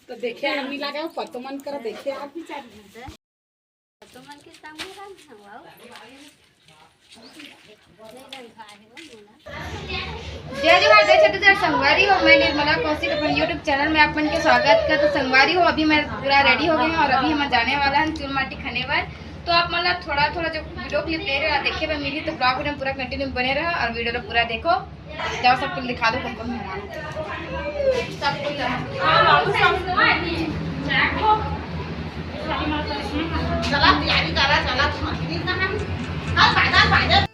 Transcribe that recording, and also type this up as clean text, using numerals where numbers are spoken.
तो देखिए आदमी लगा पतो मन कर देखिए आप तो मन के संग में संगवाओ जय जोहार जय छत्तीसगढ़ संगवारी हो। मैं निर्मला कौशिक अपने YouTube चैनल में आप मन के स्वागत का। तो संगवारी हो अभी मैं पूरा रेडी हो गई हूँ और अभी हम जाने वाला है चूल माटी खाने पर। तो आप मतलब थोड़ा थोड़ा जो वीडियो क्लिप ले रहे हो देखिए मैं मिली तो ब्लॉग में पूरा कंटिन्यू बने रहा और वीडियो को पूरा देखो। जाओ सबको दिखा दो कौन कौन मेहमान चला तैयारी करा चला फायदा